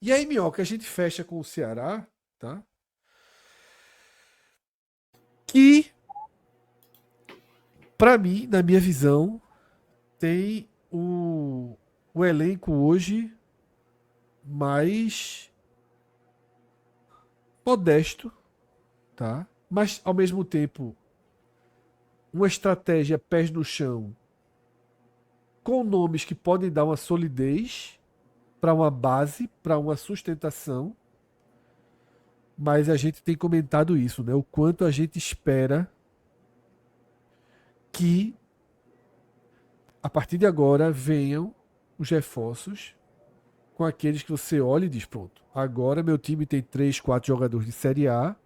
E aí, Minhoca, a gente fecha com o Ceará, tá? Que, pra mim, na minha visão, tem o elenco hoje mais modesto, tá? Mas, ao mesmo tempo, uma estratégia pés no chão, com nomes que podem dar uma solidez para uma base, para uma sustentação. Mas a gente tem comentado isso, né? O quanto a gente espera que a partir de agora venham os reforços com aqueles que você olha e diz: pronto, agora meu time tem 3, 4 jogadores de Série A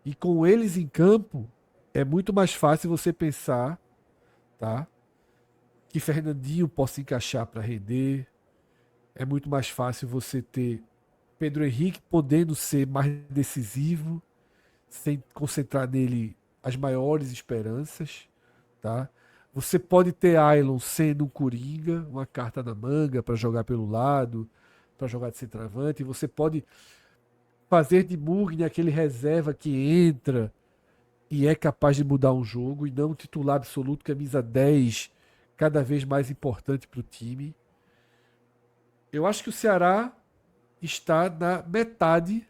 e com eles em campo é muito mais fácil você pensar, tá? Que Fernandinho possa encaixar para render. É muito mais fácil você ter Pedro Henrique podendo ser mais decisivo, sem concentrar nele as maiores esperanças, tá? Você pode ter Ailon sendo um coringa, uma carta na manga para jogar pelo lado, para jogar de centroavante. Você pode fazer de Mugni aquele reserva que entra e é capaz de mudar um jogo e não um titular absoluto, camisa 10, cada vez mais importante para o time. Eu acho que o Ceará está na metade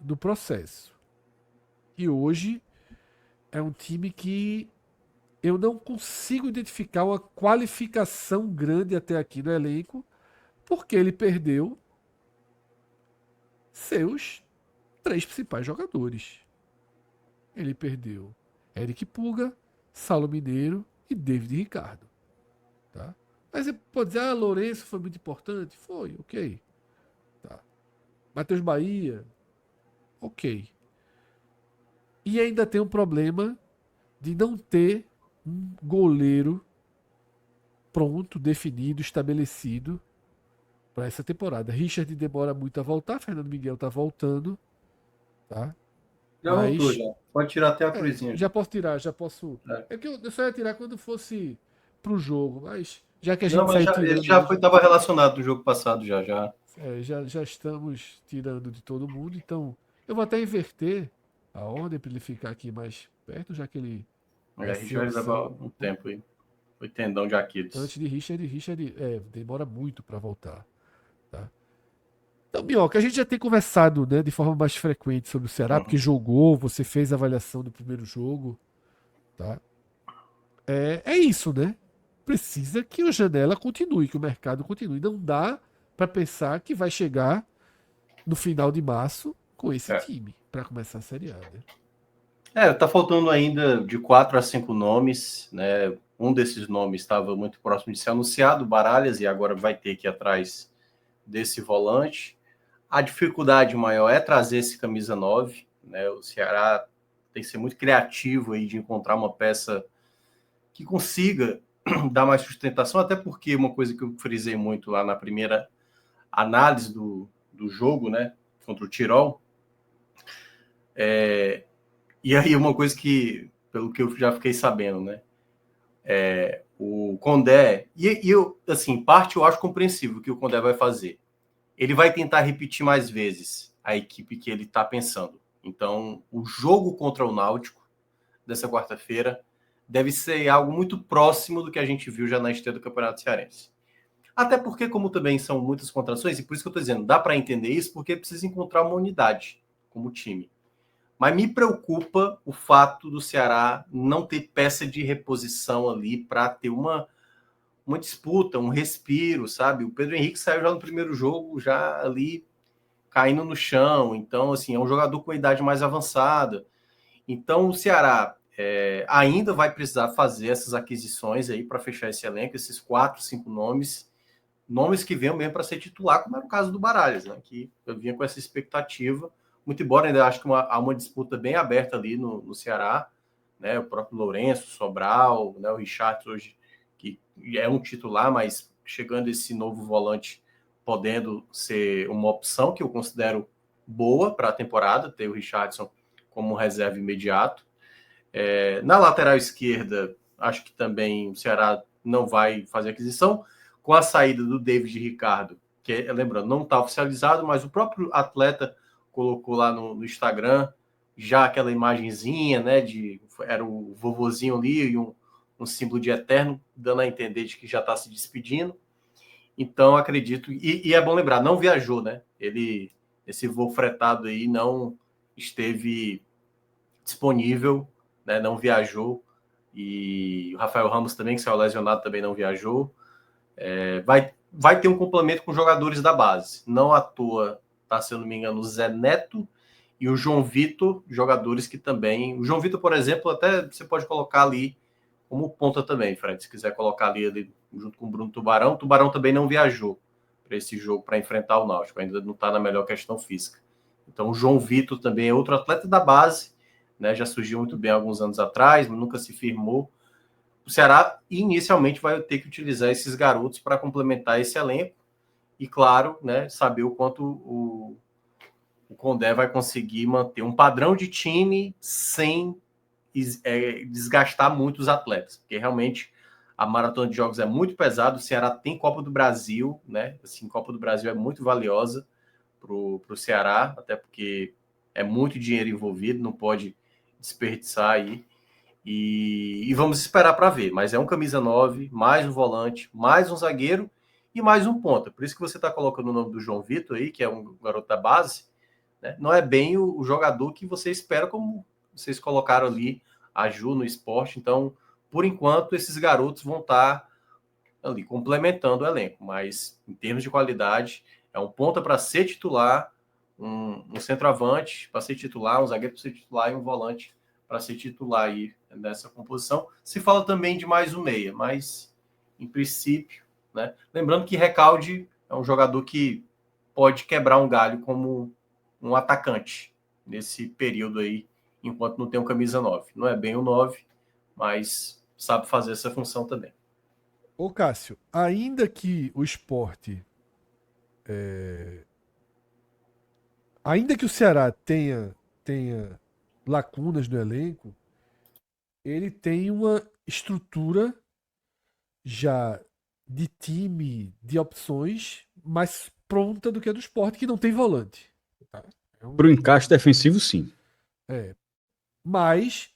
do processo. E hoje é um time que eu não consigo identificar uma qualificação grande até aqui no elenco, porque ele perdeu seus três principais jogadores. Ele perdeu Eric Puga, Saulo Mineiro e David Ricardo. Tá? Mas você pode dizer, Lourenço foi muito importante? Foi, ok. Tá. Matheus Bahia, ok. E ainda tem um problema de não ter um goleiro pronto, definido, estabelecido para essa temporada. Richard demora muito a voltar, Fernando Miguel tá voltando, tá? Já voltou, Mas já. Pode tirar até a cruzinha já. já posso tirar, já posso. É. É que eu só ia tirar quando fosse pro jogo, mas já que a Não, gente mas saiu já, ele tirando já foi, hoje, estava relacionado no jogo passado já, já. já estamos tirando de todo mundo, então eu vou até inverter a ordem para ele ficar aqui mais perto, já que ele vai A gente ser vai levar opção um tempo aí. Foi tendão de antes Aquiles. de Richard. Richard demora muito para voltar, tá? Então, Minhoca, a gente já tem conversado, né, de forma mais frequente sobre o Ceará, porque Uhum. jogou, você fez a avaliação do primeiro jogo, tá? É isso, né? Precisa que a janela continue, que o mercado continue. Não dá para pensar que vai chegar no final de março com esse É. time para começar a Série A, né? Tá faltando ainda de 4 a 5 nomes, né? Um desses nomes estava muito próximo de ser anunciado, Baralhas, e agora vai ter que ir atrás desse volante. A dificuldade maior é trazer esse camisa 9, né? O Ceará tem que ser muito criativo aí de encontrar uma peça que consiga dar mais sustentação, até porque uma coisa que eu frisei muito lá na primeira análise do jogo, né, contra o Tirol, e aí uma coisa que, pelo que eu já fiquei sabendo, né, o Condé, e eu, assim, parte eu acho compreensível o que o Condé vai fazer. Ele vai tentar repetir mais vezes a equipe que ele está pensando. Então, o jogo contra o Náutico dessa quarta-feira deve ser algo muito próximo do que a gente viu já na estreia do Campeonato Cearense. Até porque, como também são muitas contrações, e por isso que eu estou dizendo, dá para entender isso, porque precisa encontrar uma unidade como time. Mas me preocupa o fato do Ceará não ter peça de reposição ali para ter uma disputa, um respiro, sabe? O Pedro Henrique saiu já no primeiro jogo, já ali caindo no chão. Então, assim, é um jogador com a idade mais avançada. Então, o Ceará ainda vai precisar fazer essas aquisições aí para fechar esse elenco, esses 4, 5 nomes, nomes que venham mesmo para ser titular, como era o caso do Baralhas, né? Que eu vinha com essa expectativa. Muito embora ainda acho que há uma disputa bem aberta ali no Ceará, né? O próprio Lourenço, Sobral, né? O Richard hoje, que é um titular, mas chegando esse novo volante podendo ser uma opção que eu considero boa para a temporada, ter o Richardson como reserva imediato. Na lateral esquerda, acho que também o Ceará não vai fazer aquisição. Com a saída do David Ricardo, porque, lembrando, não está oficializado, mas o próprio atleta colocou lá no Instagram já aquela imagenzinha, né, era o vovozinho ali e um símbolo de eterno, dando a entender de que já está se despedindo. Então, acredito, e é bom lembrar, não viajou, né? Esse voo fretado aí não esteve disponível, né? Não viajou. E o Rafael Ramos também, que saiu lesionado, também não viajou. Vai ter um complemento com jogadores da base. Não à toa, tá, se eu não me engano, o Zé Neto e o João Vitor, jogadores que também... O João Vitor, por exemplo, até você pode colocar ali como ponta também, Fred, se quiser colocar ali junto com o Bruno Tubarão. O Tubarão também não viajou para esse jogo, para enfrentar o Náutico, ainda não está na melhor questão física. Então o João Vitor também é outro atleta da base, né? Já surgiu muito bem alguns anos atrás, mas nunca se firmou. O Ceará inicialmente vai ter que utilizar esses garotos para complementar esse elenco e, claro, né, saber o quanto o Condé vai conseguir manter um padrão de time sem desgastar muito os atletas, porque realmente a maratona de jogos é muito pesada. O Ceará tem Copa do Brasil, né? Assim, Copa do Brasil é muito valiosa para o Ceará, até porque é muito dinheiro envolvido, não pode desperdiçar aí. E vamos esperar para ver, mas é um camisa 9, mais um volante, mais um zagueiro e mais um ponta. Por isso que você está colocando o nome do João Vitor aí, que é um garoto da base, né? Não é bem o jogador que você espera, como vocês colocaram ali a Ju no esporte. Então, por enquanto, esses garotos vão estar ali complementando o elenco, mas em termos de qualidade, é um ponta para ser titular, um centroavante para ser titular, um zagueiro para ser titular e um volante para ser titular aí nessa composição. Se fala também de mais um meia, mas em princípio, né? Lembrando que Recalde é um jogador que pode quebrar um galho como um atacante nesse período aí, enquanto não tem um camisa 9. Não é bem o 9, mas sabe fazer essa função também. Ô Cássio, ainda que o esporte. Ainda que o Ceará tenha lacunas no elenco, ele tem uma estrutura já de time, de opções, mais pronta do que a do esporte, que não tem volante. Tá? Para o encaixe defensivo, sim. Mas,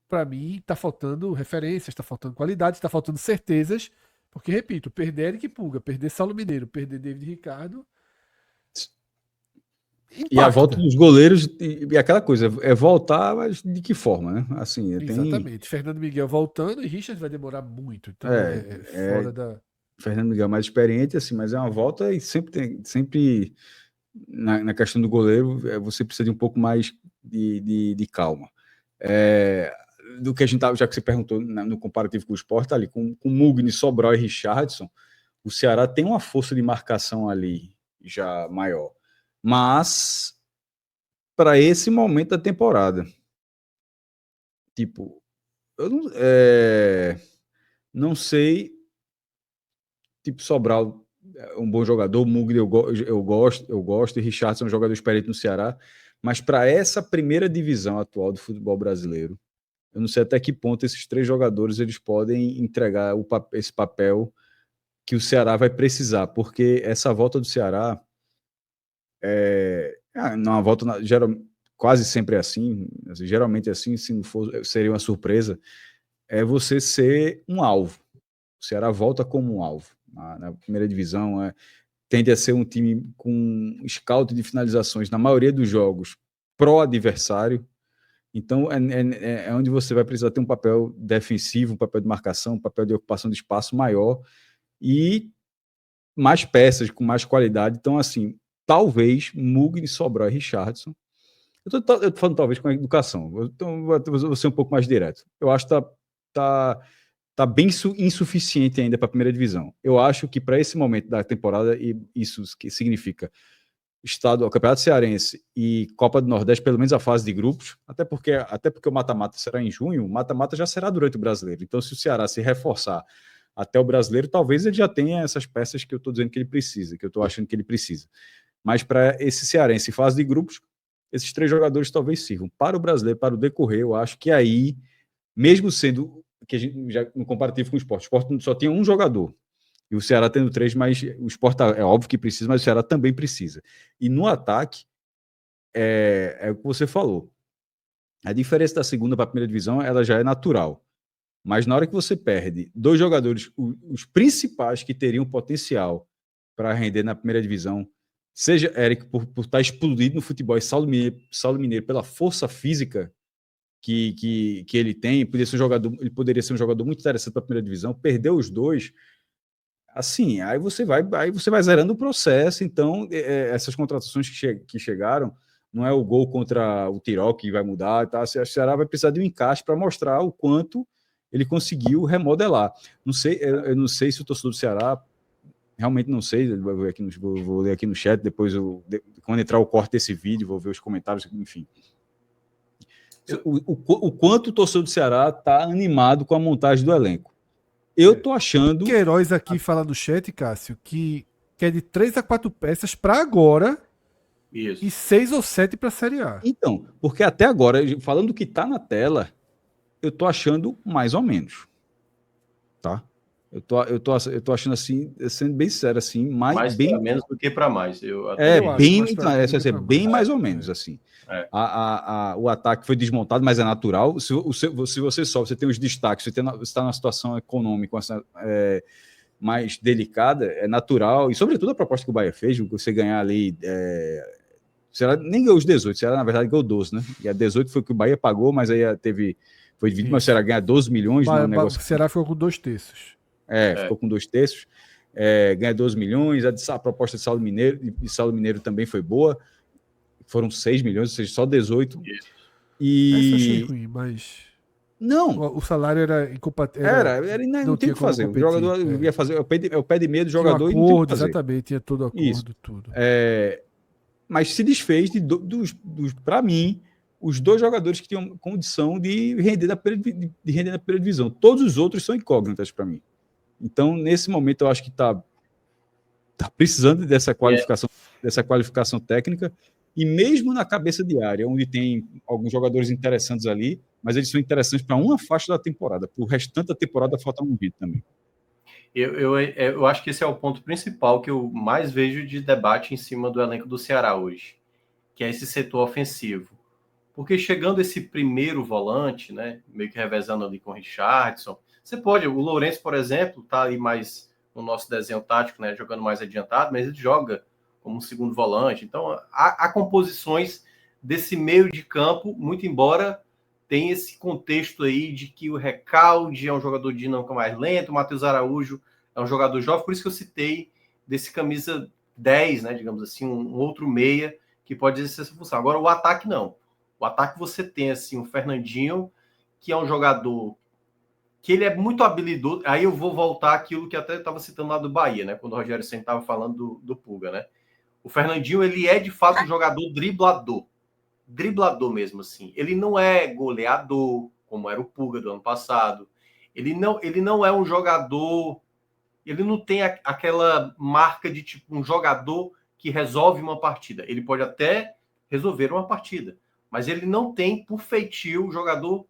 para mim, tá faltando referências, tá faltando qualidade, tá faltando certezas. Porque, repito, perder Eric Pulga, perder Saulo Mineiro, perder David Ricardo. Impacta. E a volta dos goleiros, e aquela coisa, é voltar, mas de que forma, né? Assim, Exatamente. Fernando Miguel voltando e Richard vai demorar muito. Então é fora da. Fernando Miguel mais experiente, assim, mas é uma volta e sempre na questão do goleiro, você precisa de um pouco mais de calma. Do que a gente já que você perguntou no comparativo com o Sport, ali, com Mugni, Sobral e Richardson, o Ceará tem uma força de marcação ali já maior. Mas, para esse momento da temporada, tipo, eu não sei, tipo, Sobral é um bom jogador, Mugni eu gosto, e Richardson é um jogador experiente no Ceará, mas para essa primeira divisão atual do futebol brasileiro, eu não sei até que ponto esses três jogadores eles podem entregar esse papel que o Ceará vai precisar, porque essa volta do Ceará numa volta quase sempre é assim, geralmente é assim, se não for, seria uma surpresa, é você ser um alvo. O Ceará volta como um alvo. Na primeira divisão, tende a ser um time com scout de finalizações, na maioria dos jogos, pró-adversário. Então, é onde você vai precisar ter um papel defensivo, um papel de marcação, um papel de ocupação de espaço maior e mais peças, com mais qualidade. Então, assim, talvez Mugni, Sobral e Richardson. Eu tô falando talvez com a educação. Então, vou ser um pouco mais direto. Eu acho que tá bem insuficiente ainda para a primeira divisão. Eu acho que para esse momento da temporada, e isso que significa o Campeonato Cearense e Copa do Nordeste, pelo menos a fase de grupos, até porque o mata-mata será em junho, o mata-mata já será durante o Brasileiro. Então, se o Ceará se reforçar até o Brasileiro, talvez ele já tenha essas peças que eu estou dizendo que ele precisa, que eu estou achando que ele precisa. Mas para esse Cearense em fase de grupos, esses três jogadores talvez sirvam. Para o Brasileiro, para o decorrer, eu acho que aí, mesmo sendo que a gente já no comparativo com o Sport só tinha um jogador E o Ceará tendo 3, mas o Sport é óbvio que precisa, mas o Ceará também precisa. E no ataque, é o que você falou. A diferença da segunda para a primeira divisão, ela já é natural. Mas na hora que você perde 2 jogadores, os principais que teriam potencial para render na primeira divisão, seja Eric por estar explodido no futebol e Saulo Mineiro pela força física que ele tem, ele poderia ser um jogador muito interessante para a primeira divisão, perdeu os 2, assim, aí você vai zerando o processo. Então, essas contratações que chegaram, não é o gol contra o Tirol que vai mudar, tá? O Ceará vai precisar de um encaixe para mostrar o quanto ele conseguiu remodelar. Não sei, eu não sei se o torcedor do Ceará, realmente não sei, vou ler aqui no chat, depois quando entrar o corte desse vídeo, vou ver os comentários, enfim. O quanto o torcedor do Ceará está animado com a montagem do elenco. Eu tô achando... Queiroz aqui fala no chat, Cássio, que é de 3 a 4 peças para agora. Isso. E 6 ou 7 para a Série A. Então, porque até agora, falando do que tá na tela, eu tô achando mais ou menos. Tá? Eu tô achando assim, sendo bem sério, assim, mais bem para menos do que para mais. Bem mais ou menos, assim. O ataque foi desmontado, mas é natural. Se você sobe, você tem os destaques, você está numa situação econômica mais delicada, é natural. E, sobretudo, a proposta que o Bahia fez, você ganhar ali... o Ceará nem ganhou os 18, o Ceará, na verdade, ganhou 12, né? E a 18 foi o que o Bahia pagou, mas aí foi dividido, mas o Ceará ganha 12 milhões. O Ceará ficou com 2 terços. Ficou com 2 terços. Ganha 12 milhões. A proposta de Saulo Mineiro também foi boa. Foram 6 milhões, ou seja, só 18. Isso eu achei ruim, mas... Não. O salário era incompatível. Não tinha o que fazer. O jogador ia fazer... É o pé de meia do jogador. Tinha um acordo, exatamente. Tinha todo o acordo, Isso. tudo. Mas se desfez para mim, os 2 jogadores que tinham condição de render na primeira divisão. Todos os outros são incógnitas para mim. Então, nesse momento, eu acho que tá precisando dessa qualificação técnica, e mesmo na cabeça de área, onde tem alguns jogadores interessantes ali, mas eles são interessantes para uma faixa da temporada. Para o restante da temporada, falta um vídeo também. Eu acho que esse é o ponto principal que eu mais vejo de debate em cima do elenco do Ceará hoje, que é esse setor ofensivo. Porque chegando esse primeiro volante, né, meio que revezando ali com o Richardson, o Lourenço, por exemplo, está ali mais no nosso desenho tático, né, jogando mais adiantado, mas ele joga como um segundo volante. Então, há composições desse meio de campo, muito embora tenha esse contexto aí de que o Recalde é um jogador dinâmico mais lento, o Matheus Araújo é um jogador jovem, por isso que eu citei desse camisa 10, né, digamos assim, um outro meia que pode exercer essa função. Agora, o ataque não. O ataque você tem, assim, o Fernandinho, que é um jogador que ele é muito habilidoso. Aí eu vou voltar àquilo que até estava citando lá do Bahia, né? Quando o Rogério Ceni estava falando do Pulga, né? O Fernandinho, ele é, de fato, um jogador driblador. Driblador mesmo, assim. Ele não é goleador, como era o Pulga do ano passado. Ele não é um jogador... Ele não tem aquela marca de, tipo, um jogador que resolve uma partida. Ele pode até resolver uma partida, mas ele não tem, por feitio, o jogador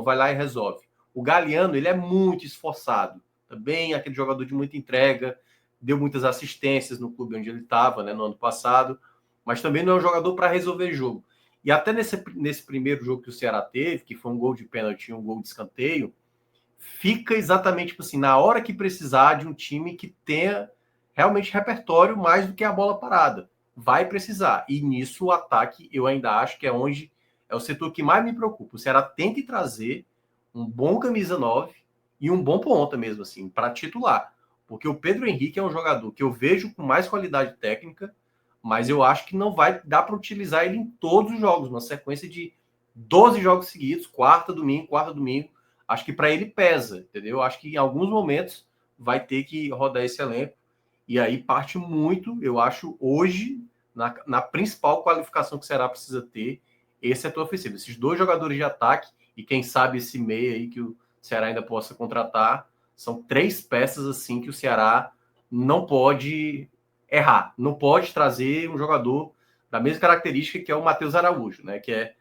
vai lá e resolve. O Galeano, ele é muito esforçado, também aquele jogador de muita entrega, deu muitas assistências no clube onde ele estava, né, no ano passado, mas também não é um jogador para resolver jogo. E até nesse primeiro jogo que o Ceará teve, que foi um gol de pênalti e um gol de escanteio, fica exatamente tipo assim, na hora que precisar de um time que tenha realmente repertório mais do que a bola parada. Vai precisar. E nisso o ataque, eu ainda acho que é onde é o setor que mais me preocupa. O Ceará tem que trazer um bom camisa 9 e um bom ponta mesmo, assim, para titular. Porque o Pedro Henrique é um jogador que eu vejo com mais qualidade técnica, mas eu acho que não vai dar para utilizar ele em todos os jogos, uma sequência de 12 jogos seguidos, quarta, domingo. Acho que para ele pesa, entendeu? Acho que em alguns momentos vai ter que rodar esse elenco. E aí parte muito, eu acho, hoje, na principal qualificação que o Ceará precisa ter, esse setor ofensivo. Esses 2 jogadores de ataque, e quem sabe esse meia aí que o Ceará ainda possa contratar, são 3 peças assim que o Ceará não pode errar. Não pode trazer um jogador da mesma característica que é o Matheus Araújo, né? Que é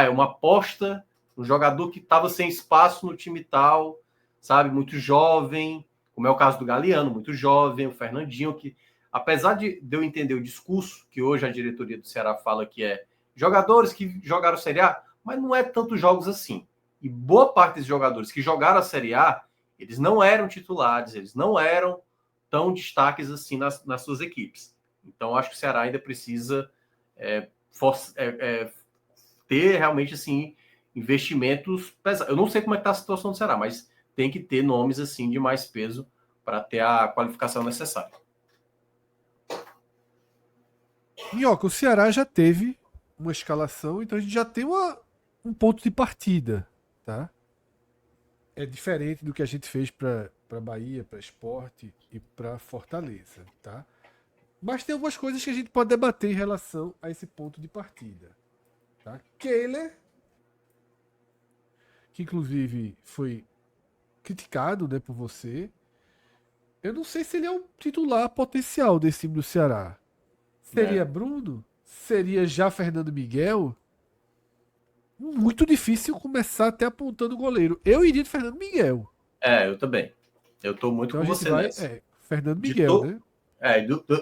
uma aposta, um jogador que estava sem espaço no time tal, sabe? Muito jovem, como é o caso do Galeano, muito jovem, o Fernandinho, que apesar de eu entender o discurso que hoje a diretoria do Ceará fala que é jogadores que jogaram Série A, mas não é tantos jogos assim. E boa parte dos jogadores que jogaram a Série A, eles não eram titulares, eles não eram tão destaques assim nas suas equipes. Então, acho que o Ceará ainda precisa ter realmente assim investimentos pesados. Eu não sei como é que está a situação do Ceará, mas tem que ter nomes assim de mais peso para ter a qualificação necessária. Minhoca, o Ceará já teve uma escalação, então a gente já tem um ponto de partida, tá? É diferente do que a gente fez para Bahia, para Sport e para Fortaleza, tá? Mas tem algumas coisas que a gente pode debater em relação a esse ponto de partida, tá? Kehler, que inclusive foi criticado, né, por você. Eu não sei se ele é um titular potencial desse time do Ceará. Seria Bruno? Seria já Fernando Miguel? Muito difícil começar até apontando o goleiro. Eu iria de Fernando Miguel. Eu também. Eu tô muito Então com a gente você vai. nessa. Fernando Miguel, né?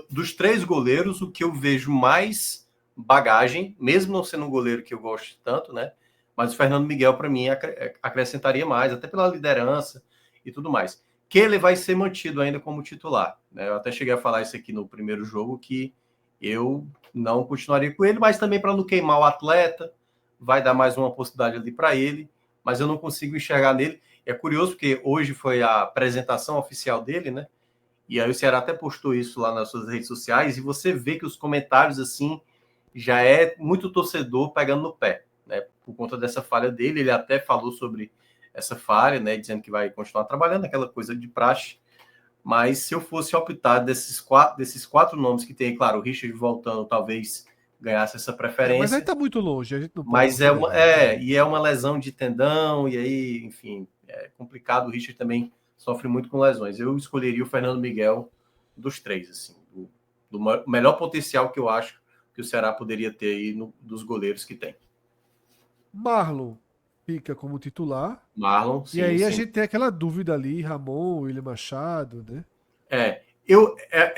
Dos três goleiros, o que eu vejo mais bagagem, mesmo não sendo um goleiro que eu gosto tanto, né? Mas o Fernando Miguel, para mim, acrescentaria mais, até pela liderança e tudo mais. Que ele vai ser mantido ainda como titular, né? Eu até cheguei a falar isso aqui no primeiro jogo, que eu não continuaria com ele, mas também para não queimar o atleta, vai dar mais uma possibilidade ali para ele, mas eu não consigo enxergar nele. É curioso porque hoje foi a apresentação oficial dele, né? E aí o Ceará até postou isso lá nas suas redes sociais, e você vê que os comentários, assim, já é muito torcedor pegando no pé, né? Por conta dessa falha dele, ele até falou sobre essa falha, né? Dizendo que vai continuar trabalhando, aquela coisa de praxe. Mas se eu fosse optar desses quatro nomes que tem, claro, o Richard voltando, talvez ganhasse essa Mas aí preferência. tá muito longe, a gente não pode Mas considerar. e é uma lesão de tendão, e aí, enfim, é complicado. O Richard também sofre muito com lesões. Eu escolheria o Fernando Miguel dos três, assim, do melhor potencial que eu acho que o Ceará poderia ter aí dos goleiros que tem. Marlon fica como titular. Marlon, E sim, aí a sim. gente tem aquela dúvida ali, Ramon, William Machado, né?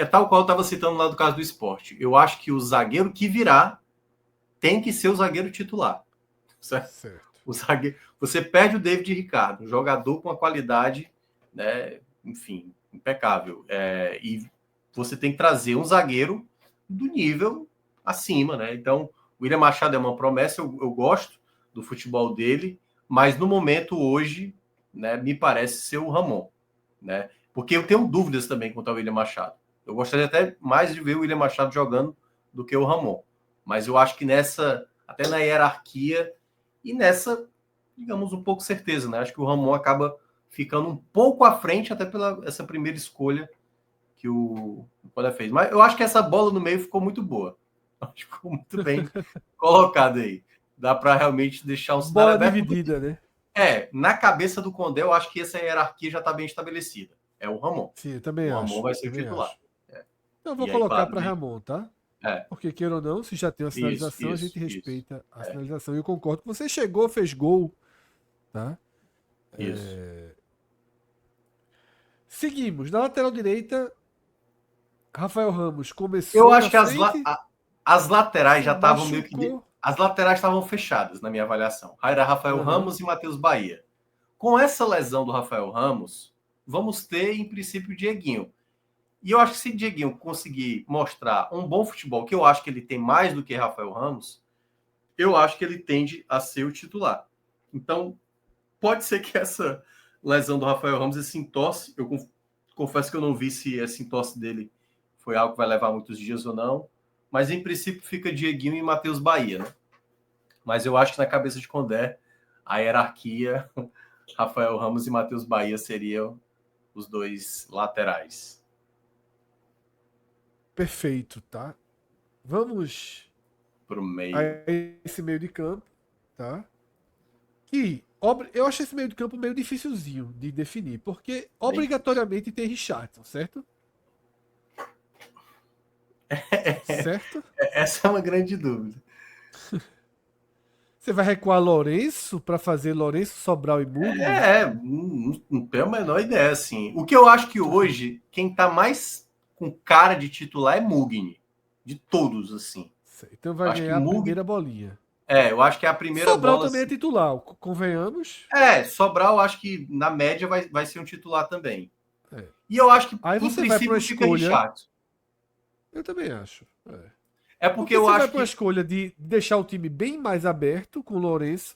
Tal qual eu estava citando lá do caso do esporte. Eu acho que o zagueiro que virá tem que ser o zagueiro titular. Certo? Certo. O zagueiro, você perde o David Ricardo, um jogador com uma qualidade, né, enfim, impecável. E você tem que trazer um zagueiro do nível acima, né? Então, o William Machado é uma promessa, eu gosto do futebol dele, mas no momento hoje, né, me parece ser o Ramon, né? Porque eu tenho dúvidas também quanto ao William Machado. Eu gostaria até mais de ver o William Machado jogando do que o Ramon. Mas eu acho que até na hierarquia e nessa, digamos, um pouco certeza, né? Acho que o Ramon acaba ficando um pouco à frente até pela essa primeira escolha que o Colé fez. Mas eu acho que essa bola no meio ficou muito boa. Acho que ficou muito bem colocada aí. Dá para realmente deixar um cenário Bola aberto. dividida, né? Na cabeça do Condé, eu acho que essa hierarquia já está bem estabelecida. É o Ramon. Sim, eu também O Ramon acho. vai ser o Também titular. acho. Então eu vou E aí, colocar claro, para Ramon, tá? é. Porque queira ou não, se já tem uma sinalização, a gente Isso. respeita a sinalização. E eu concordo. Você chegou, fez gol, tá? Isso. Seguimos. Na lateral direita, Rafael Ramos Eu começou acho na que frente, as laterais se já estavam meio que. machucou. As laterais estavam fechadas na minha avaliação. Era Rafael Uhum. Ramos e Matheus Bahia. Com essa lesão do Rafael Ramos, vamos ter, em princípio, o Dieguinho. E eu acho que se o Dieguinho conseguir mostrar um bom futebol, que eu acho que ele tem mais do que Rafael Ramos, eu acho que ele tende a ser o titular. Então, pode ser que essa lesão do Rafael Ramos, esse entorse, eu confesso que eu não vi se esse entorse dele foi algo que vai levar muitos dias ou não, mas em princípio fica Dieguinho e Matheus Bahia, né? Mas eu acho que na cabeça de Condé, a hierarquia, Rafael Ramos e Matheus Bahia seriam os dois laterais. Perfeito, tá? Vamos Para o meio. a esse meio de campo, tá? Que eu acho esse meio de campo meio dificilzinho de definir, porque obrigatoriamente tem Richardson, certo? Certo? Essa é uma grande dúvida. Você vai recuar Lourenço para fazer Lourenço, Sobral e Mugni? Não tenho a menor ideia, assim. O que eu acho que hoje, quem tá mais com cara de titular é Mugni. De todos, assim. Então Eu vai acho que ganhar a Mugni. primeira bolinha. Eu acho que é a primeira Sobral bola. também é Assim. titular, convenhamos. Sobral, eu acho que na média vai ser um titular também. É. E eu acho que, Aí em você vai para uma princípio, fica escolha. Richardson. Eu também acho. É porque Porque eu você vai acho para uma que. escolha de deixar o time bem mais aberto com o Lourenço,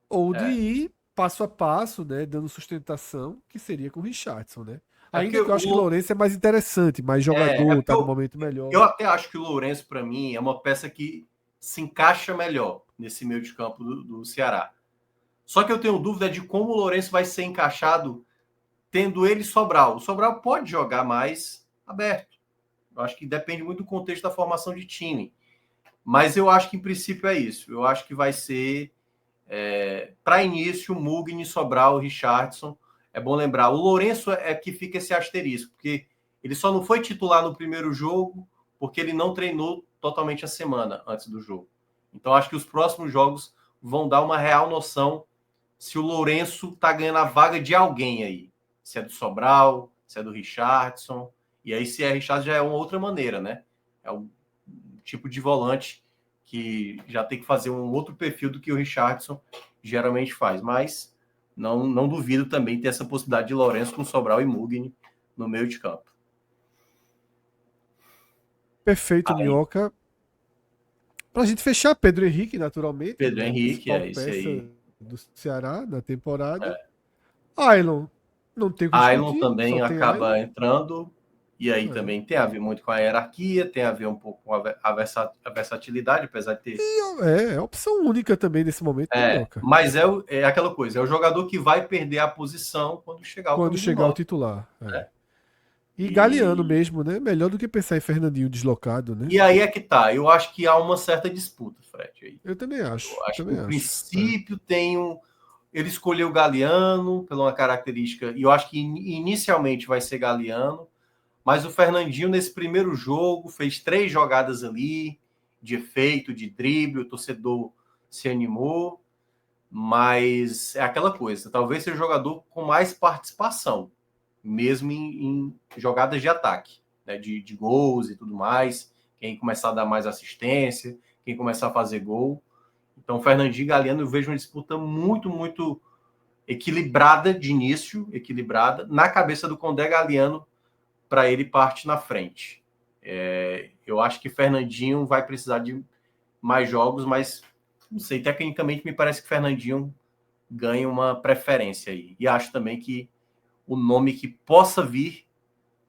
ou de É, ir passo a passo, né, dando sustentação, que seria com o Richardson, né? é porque Ainda que eu acho que o Lourenço é mais interessante, mais é jogador, porque tá no momento melhor. eu até acho que o Lourenço, para mim, é uma peça que se encaixa melhor nesse meio de campo do Ceará. Só que eu tenho dúvida de como o Lourenço vai ser encaixado tendo ele Sobral. O Sobral pode jogar mais aberto. Eu acho que depende muito do contexto da formação de time. Mas eu acho que, em princípio, é isso. Eu acho que vai ser, para início, Mugni, Sobral, Richardson. É bom lembrar, o Lourenço é que fica esse asterisco, porque ele só não foi titular no primeiro jogo porque ele não treinou totalmente a semana antes do jogo. Então, acho que os próximos jogos vão dar uma real noção se o Lourenço está ganhando a vaga de alguém aí. Se é do Sobral, se é do Richardson. E aí, se é Richardson, já é uma outra maneira, né? É um tipo de volante que já tem que fazer um outro perfil do que o Richardson geralmente faz. Mas não duvido também ter essa possibilidade de Lourenço com Sobral e Mugni no meio de campo. Perfeito, Aí, Minhoca. Pra gente fechar, Pedro Henrique, naturalmente, Pedro né? Henrique, Principal é isso peça aí. do Ceará na temporada. É. Ailon, não tem o que Ailon discutir, só também tem Ailon. acaba entrando, e aí É. também tem a ver muito com a hierarquia, tem a ver um pouco com a versatilidade, apesar de ter. É opção única também nesse momento, né, Minhoca? Mas é aquela coisa, é o jogador que vai perder a posição quando chegar o Quando camisa chegar o 9. titular. Né? E Galeano E, mesmo, né? Melhor do que pensar em Fernandinho deslocado, né? e aí é que tá. Eu acho que há uma certa disputa, Fred. Aí. Eu também acho. Eu Eu acho que, também no acho. princípio, tem um. Ele escolheu o Galeano pela uma característica, e eu acho que inicialmente vai ser Galeano, mas o Fernandinho, nesse primeiro jogo, fez 3 jogadas ali, de efeito, de drible, o torcedor se animou, mas é aquela coisa, talvez seja o jogador com mais participação, mesmo em jogadas de ataque, né, de gols e tudo mais, quem começar a dar mais assistência, quem começar a fazer gol. Então, Fernandinho e Galeano, eu vejo uma disputa muito, muito equilibrada de início, equilibrada, na cabeça do Condé. Galeano, para ele, parte na frente. Eu acho que Fernandinho vai precisar de mais jogos, mas não sei, tecnicamente me parece que Fernandinho ganha uma preferência aí. E acho também que o nome que possa vir,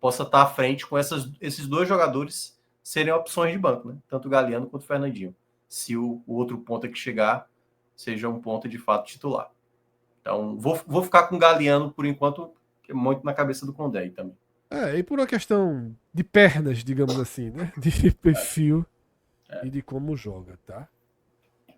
possa estar à frente com esses 2 jogadores serem opções de banco, né? Tanto o Galeano quanto o Fernandinho. Se o outro ponto que chegar seja um ponto de fato titular. Então, vou ficar com o Galeano por enquanto, que é muito na cabeça do Condé também. E por uma questão de pernas, digamos assim, né? De perfil e de como joga, tá?